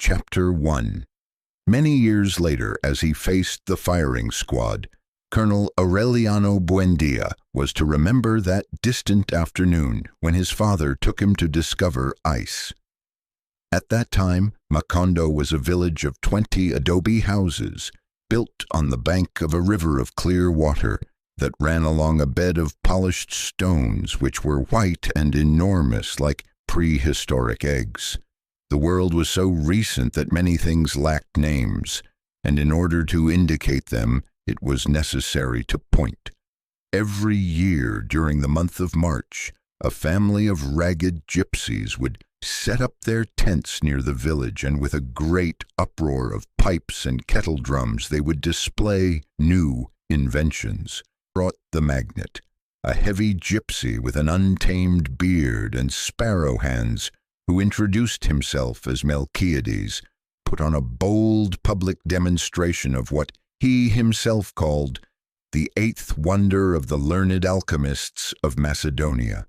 Chapter 1. Many years later, as he faced the firing squad, Colonel Aureliano Buendía was to remember that distant afternoon when his father took him to discover ice. At that time, Macondo was a village of 20 adobe houses built on the bank of a river of clear water that ran along a bed of polished stones which were white and enormous like prehistoric eggs. The world was so recent that many things lacked names, and in order to indicate them, it was necessary to point. Every year during the month of March, a family of ragged gypsies would set up their tents near the village, and with a great uproar of pipes and kettle drums they would display new inventions. Brought the magnet, a heavy gypsy with an untamed beard and sparrow hands, who introduced himself as Melchiades, put on a bold public demonstration of what he himself called the eighth wonder of the learned alchemists of Macedonia.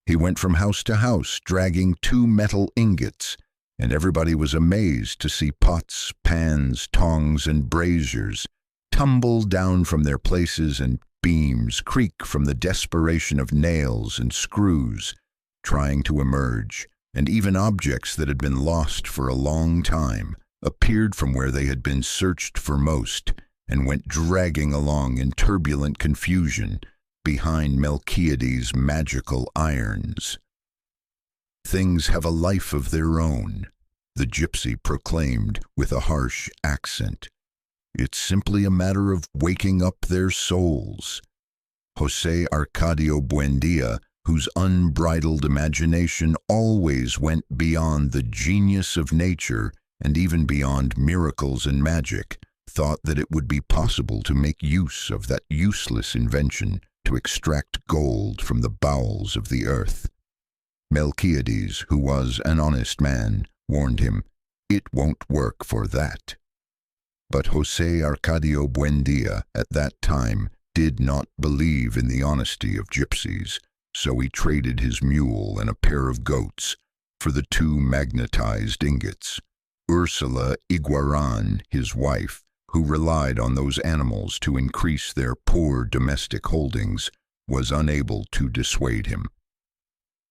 He went from house to house dragging 2 metal ingots, and everybody was amazed to see pots, pans, tongs, and braziers tumble down from their places and beams creak from the desperation of nails and screws trying to emerge, and even objects that had been lost for a long time appeared from where they had been searched for most and went dragging along in turbulent confusion behind Melchiades' magical irons. "Things have a life of their own," the gypsy proclaimed with a harsh accent. "It's simply a matter of waking up their souls." José Arcadio Buendía, whose unbridled imagination always went beyond the genius of nature and even beyond miracles and magic, thought that it would be possible to make use of that useless invention to extract gold from the bowels of the earth. Melchiades, who was an honest man, warned him, "It won't work for that." But José Arcadio Buendía at that time did not believe in the honesty of gypsies, so he traded his mule and a pair of goats for the 2 magnetized ingots. Ursula Iguaran, his wife, who relied on those animals to increase their poor domestic holdings, was unable to dissuade him.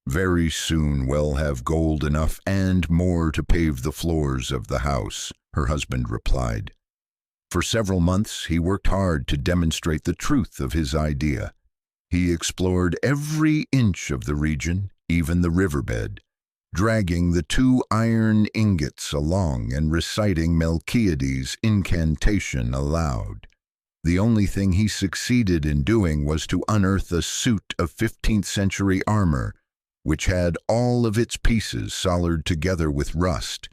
"Very soon we'll have gold enough and more to pave the floors of the house," her husband replied. For several months he worked hard to demonstrate the truth of his idea. He explored every inch of the region, even the riverbed, dragging the 2 iron ingots along and reciting Melchiades' incantation aloud. The only thing he succeeded in doing was to unearth a suit of 15th century armor, which had all of its pieces soldered together with rust,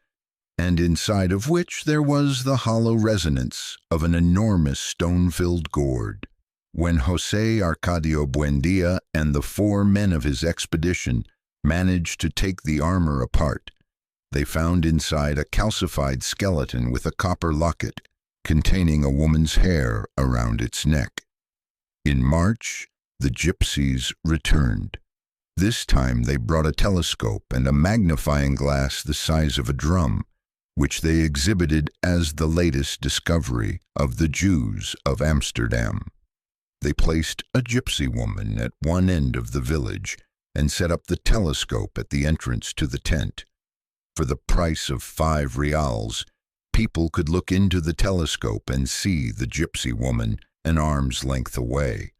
and inside of which there was the hollow resonance of an enormous stone-filled gourd. When José Arcadio Buendía and the 4 men of his expedition managed to take the armor apart, they found inside a calcified skeleton with a copper locket containing a woman's hair around its neck. In March, the gypsies returned. This time they brought a telescope and a magnifying glass the size of a drum, which they exhibited as the latest discovery of the Jews of Amsterdam. They placed a gypsy woman at one end of the village and set up the telescope at the entrance to the tent. For the price of 5 reals, people could look into the telescope and see the gypsy woman an arm's length away.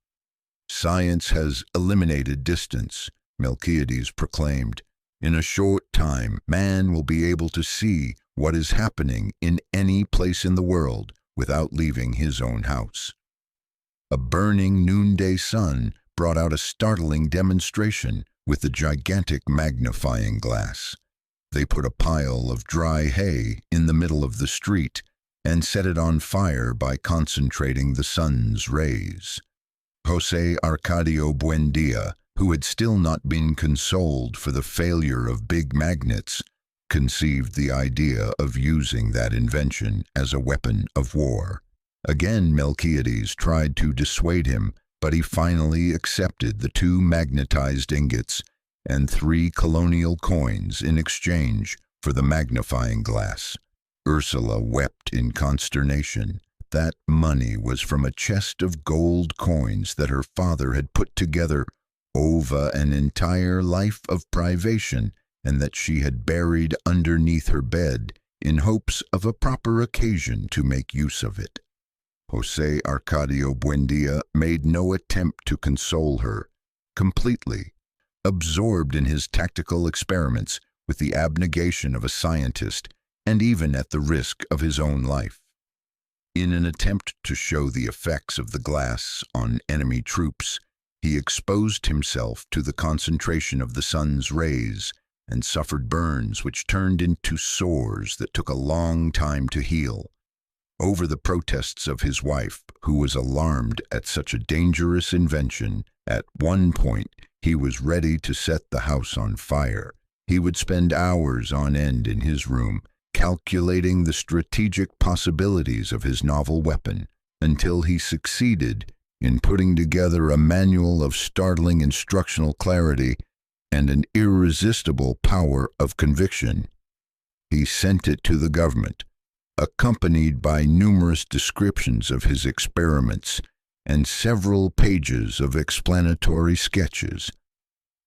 "Science has eliminated distance," Melchiades proclaimed. "In a short time, man will be able to see what is happening in any place in the world without leaving his own house." A burning noonday sun brought out a startling demonstration with the gigantic magnifying glass. They put a pile of dry hay in the middle of the street and set it on fire by concentrating the sun's rays. José Arcadio Buendía, who had still not been consoled for the failure of big magnets, conceived the idea of using that invention as a weapon of war. Again Melchiades tried to dissuade him, but he finally accepted the 2 magnetized ingots and 3 colonial coins in exchange for the magnifying glass. Ursula wept in consternation. That money was from a chest of gold coins that her father had put together over an entire life of privation, and that she had buried underneath her bed in hopes of a proper occasion to make use of it. José Arcadio Buendía made no attempt to console her. Completely absorbed in his tactical experiments with the abnegation of a scientist, and even at the risk of his own life. In an attempt to show the effects of the glass on enemy troops, he exposed himself to the concentration of the sun's rays and suffered burns which turned into sores that took a long time to heal. Over the protests of his wife, who was alarmed at such a dangerous invention, at one point he was ready to set the house on fire. He would spend hours on end in his room, calculating the strategic possibilities of his novel weapon, until he succeeded in putting together a manual of startling instructional clarity and an irresistible power of conviction. He sent it to the government, accompanied by numerous descriptions of his experiments and several pages of explanatory sketches,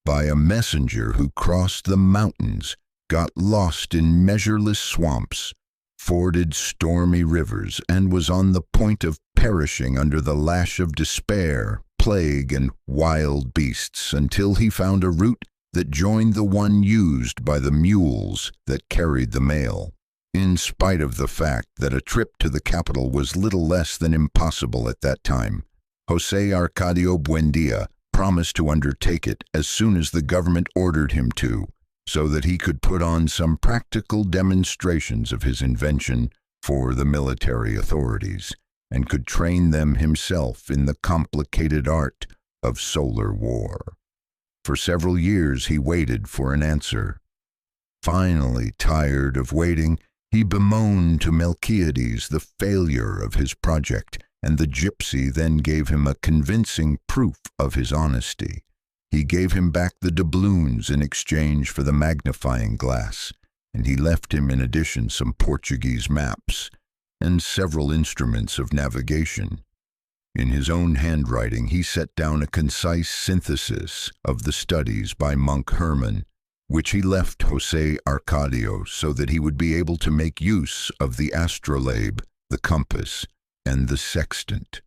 by a messenger who crossed the mountains, got lost in measureless swamps, forded stormy rivers, and was on the point of perishing under the lash of despair, plague, and wild beasts, until he found a route that joined the one used by the mules that carried the mail. In spite of the fact that a trip to the capital was little less than impossible at that time, José Arcadio Buendía promised to undertake it as soon as the government ordered him to, so that he could put on some practical demonstrations of his invention for the military authorities, and could train them himself in the complicated art of solar war. For several years he waited for an answer. Finally, tired of waiting, he bemoaned to Melquiades the failure of his project, and the gypsy then gave him a convincing proof of his honesty. He gave him back the doubloons in exchange for the magnifying glass, and he left him in addition some Portuguese maps and several instruments of navigation. In his own handwriting he set down a concise synthesis of the studies by monk Herman, which he left José Arcadio so that he would be able to make use of the astrolabe, the compass, and the sextant.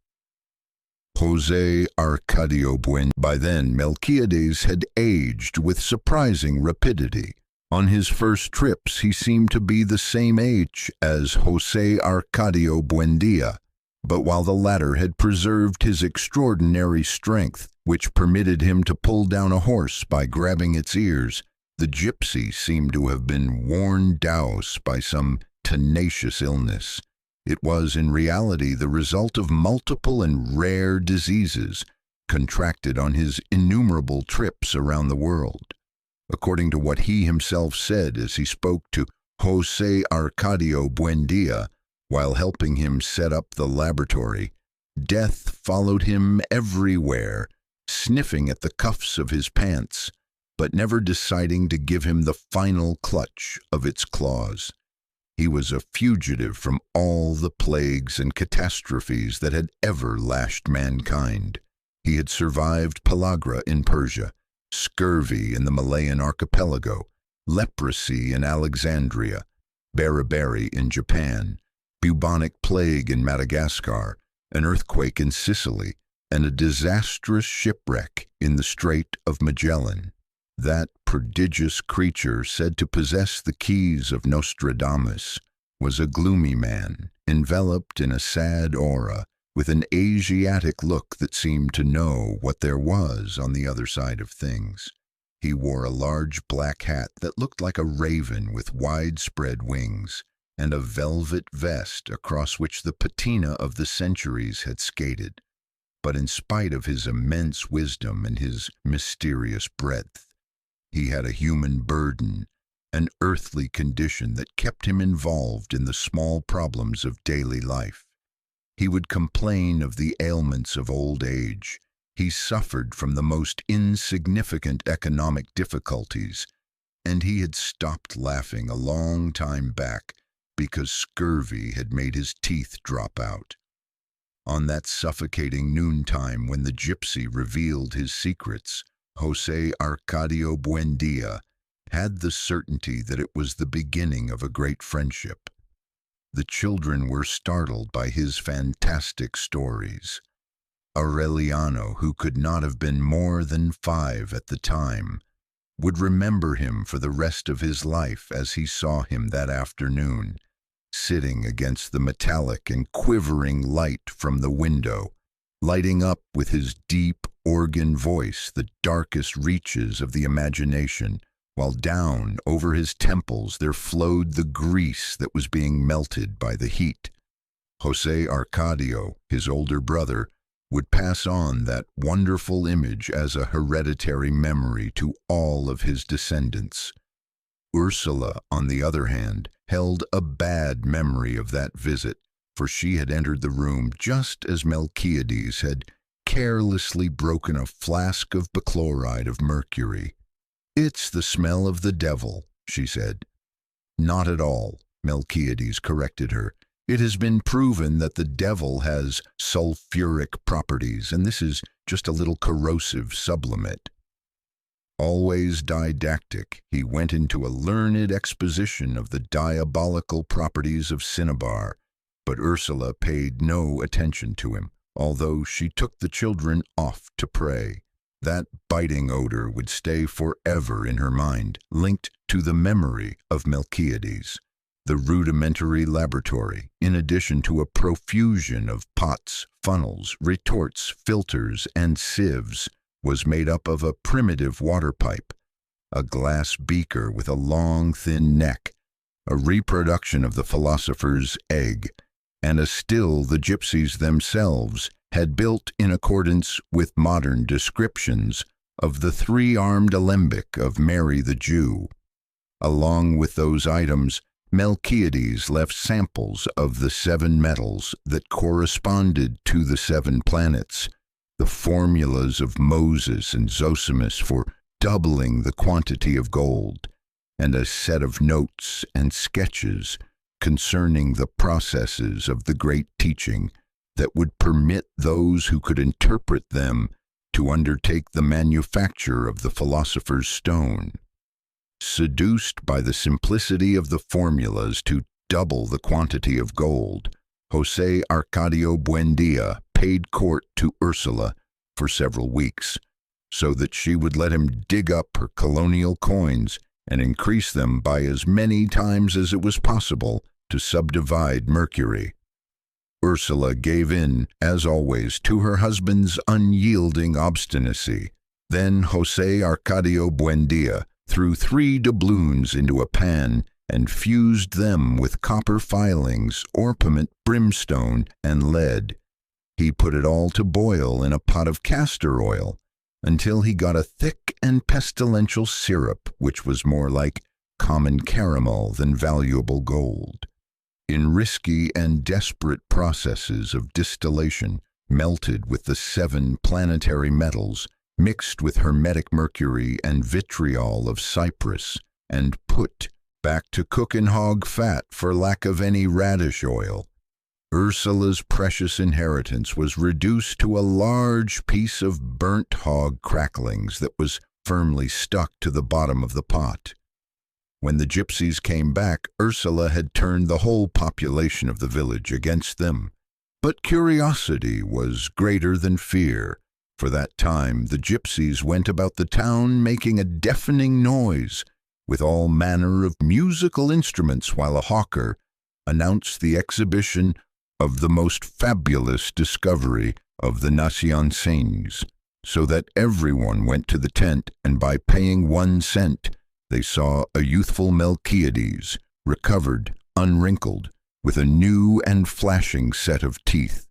José Arcadio Buendía. By then, Melquiades had aged with surprising rapidity. On his first trips, he seemed to be the same age as José Arcadio Buendía, but while the latter had preserved his extraordinary strength, which permitted him to pull down a horse by grabbing its ears, the gypsy seemed to have been worn douse by some tenacious illness. It was in reality the result of multiple and rare diseases contracted on his innumerable trips around the world. According to what he himself said as he spoke to José Arcadio Buendía while helping him set up the laboratory, death followed him everywhere, sniffing at the cuffs of his pants, but never deciding to give him the final clutch of its claws. He was a fugitive from all the plagues and catastrophes that had ever lashed mankind. He had survived pellagra in Persia, scurvy in the Malayan archipelago, leprosy in Alexandria, beriberi in Japan, bubonic plague in Madagascar, an earthquake in Sicily, and a disastrous shipwreck in the Strait of Magellan. That prodigious creature said to possess the keys of Nostradamus was a gloomy man, enveloped in a sad aura, with an Asiatic look that seemed to know what there was on the other side of things. He wore a large black hat that looked like a raven with widespread wings, and a velvet vest across which the patina of the centuries had skated. But in spite of his immense wisdom and his mysterious breadth, he had a human burden, an earthly condition that kept him involved in the small problems of daily life. He would complain of the ailments of old age. He suffered from the most insignificant economic difficulties, and he had stopped laughing a long time back because scurvy had made his teeth drop out. On that suffocating noontime when the gypsy revealed his secrets, José Arcadio Buendía had the certainty that it was the beginning of a great friendship. The children were startled by his fantastic stories. Aureliano, who could not have been more than 5 at the time, would remember him for the rest of his life as he saw him that afternoon, sitting against the metallic and quivering light from the window, lighting up with his deep organ voice the darkest reaches of the imagination, while down over his temples there flowed the grease that was being melted by the heat. José Arcadio, his older brother, would pass on that wonderful image as a hereditary memory to all of his descendants. Ursula, on the other hand, held a bad memory of that visit, for she had entered the room just as Melchiades had carelessly broken a flask of bichloride of mercury. "It's the smell of the devil," she said. "Not at all," Melchiades corrected her. "It has been proven that the devil has sulfuric properties, and this is just a little corrosive sublimate." Always didactic, he went into a learned exposition of the diabolical properties of cinnabar, but Ursula paid no attention to him, although she took the children off to pray. That biting odor would stay forever in her mind, linked to the memory of Melchiades. The rudimentary laboratory, in addition to a profusion of pots, funnels, retorts, filters, and sieves, was made up of a primitive water pipe, a glass beaker with a long, thin neck, a reproduction of the philosopher's egg, and a still the gypsies themselves had built in accordance with modern descriptions of the 3-armed alembic of Mary the Jew. Along with those items, Melchiades left samples of the 7 metals that corresponded to the 7 planets, the formulas of Moses and Zosimus for doubling the quantity of gold, and a set of notes and sketches concerning the processes of the great teaching that would permit those who could interpret them to undertake the manufacture of the philosopher's stone. Seduced by the simplicity of the formulas to double the quantity of gold, José Arcadio Buendía paid court to Ursula for several weeks, so that she would let him dig up her colonial coins and increase them by as many times as it was possible to subdivide mercury. Ursula gave in, as always, to her husband's unyielding obstinacy. Then José Arcadio Buendía threw 3 doubloons into a pan and fused them with copper filings, orpiment, brimstone, and lead. He put it all to boil in a pot of castor oil until he got a thick and pestilential syrup which was more like common caramel than valuable gold. In risky and desperate processes of distillation, melted with the 7 planetary metals, mixed with hermetic mercury and vitriol of Cyprus, and put back to cook in hog fat for lack of any radish oil, Ursula's precious inheritance was reduced to a large piece of burnt hog cracklings that was firmly stuck to the bottom of the pot. When the gypsies came back, Ursula had turned the whole population of the village against them. But curiosity was greater than fear. For that time the gypsies went about the town making a deafening noise with all manner of musical instruments, while a hawker announced the exhibition of the most fabulous discovery of the Naciancines, so that everyone went to the tent, and by paying 1 cent, they saw a youthful Melchiades, recovered, unwrinkled, with a new and flashing set of teeth.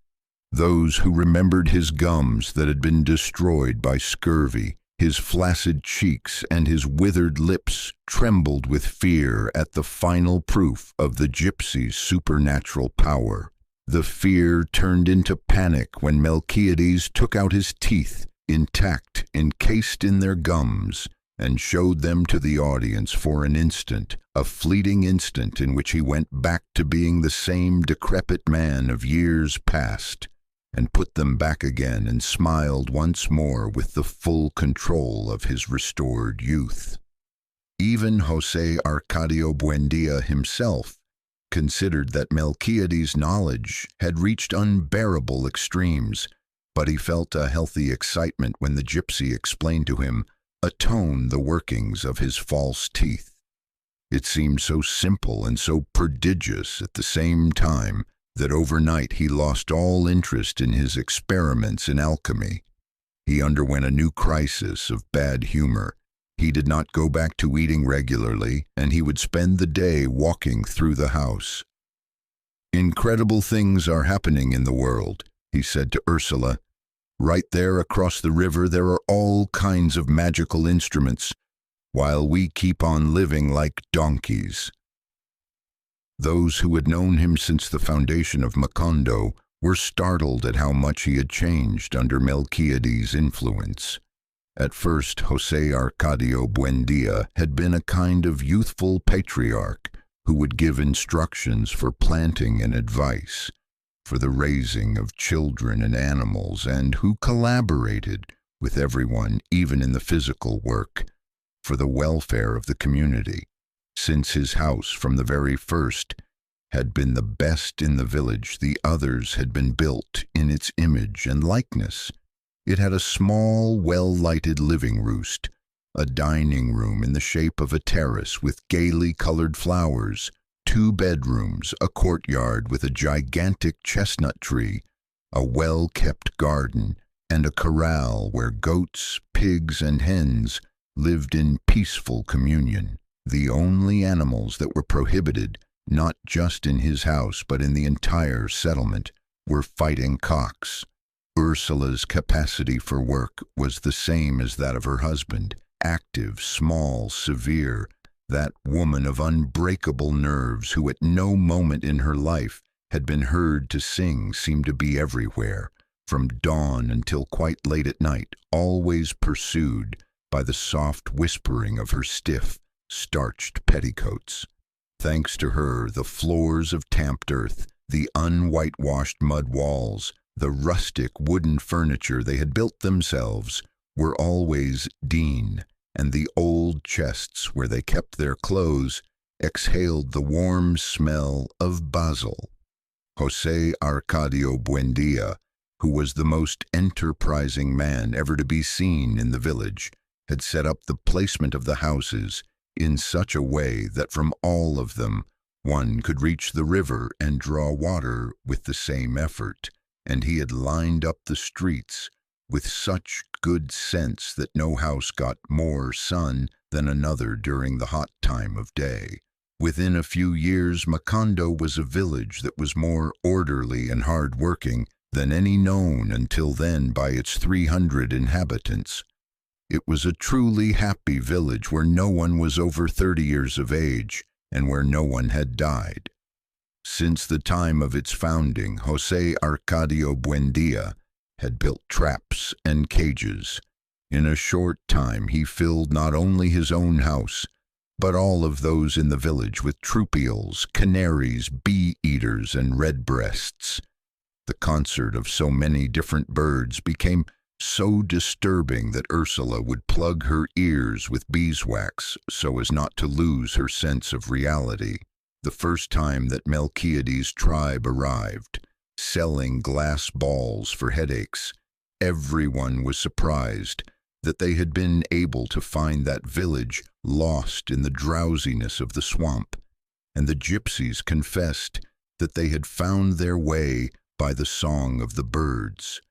Those who remembered his gums that had been destroyed by scurvy, his flaccid cheeks and his withered lips trembled with fear at the final proof of the gypsy's supernatural power. The fear turned into panic when Melchiades took out his teeth, intact, encased in their gums, and showed them to the audience for an instant, a fleeting instant in which he went back to being the same decrepit man of years past, and put them back again and smiled once more with the full control of his restored youth. Even José Arcadio Buendía himself considered that Melquiades' knowledge had reached unbearable extremes, but he felt a healthy excitement when the gypsy explained to him the workings of his false teeth. It seemed so simple and so prodigious at the same time that overnight he lost all interest in his experiments in alchemy. He underwent a new crisis of bad humor. He did not go back to eating regularly, and he would spend the day walking through the house. "Incredible things are happening in the world," he said to Ursula. "Right there across the river there are all kinds of magical instruments, while we keep on living like donkeys." Those who had known him since the foundation of Macondo were startled at how much he had changed under Melquiades' influence. At first, José Arcadio Buendía had been a kind of youthful patriarch who would give instructions for planting and advice, for the raising of children and animals, and who collaborated with everyone, even in the physical work, for the welfare of the community. Since his house, from the very first, had been the best in the village, the others had been built in its image and likeness. It had a small, well-lighted living roost, a dining room in the shape of a terrace with gaily colored flowers, 2 bedrooms, a courtyard with a gigantic chestnut tree, a well-kept garden, and a corral where goats, pigs, and hens lived in peaceful communion. The only animals that were prohibited, not just in his house but in the entire settlement, were fighting cocks. Ursula's capacity for work was the same as that of her husband, active, small, severe, that woman of unbreakable nerves who at no moment in her life had been heard to sing seemed to be everywhere, from dawn until quite late at night, always pursued by the soft whispering of her stiff, starched petticoats. Thanks to her, the floors of tamped earth, the unwhitewashed mud walls, the rustic wooden furniture they had built themselves were always Dean, and the old chests where they kept their clothes exhaled the warm smell of basil. José Arcadio Buendía, who was the most enterprising man ever to be seen in the village, had set up the placement of the houses in such a way that from all of them one could reach the river and draw water with the same effort, and he had lined up the streets with such good sense that no house got more sun than another during the hot time of day. Within a few years, Macondo was a village that was more orderly and hard-working than any known until then by its 300 inhabitants. It was a truly happy village where no one was over 30 years of age and where no one had died. Since the time of its founding, José Arcadio Buendía had built traps and cages. In a short time he filled not only his own house, but all of those in the village with troupials, canaries, bee-eaters, and redbreasts. The concert of so many different birds became so disturbing that Ursula would plug her ears with beeswax so as not to lose her sense of reality. The first time that Melquiades' tribe arrived, selling glass balls for headaches, everyone was surprised that they had been able to find that village lost in the drowsiness of the swamp, and the gypsies confessed that they had found their way by the song of the birds.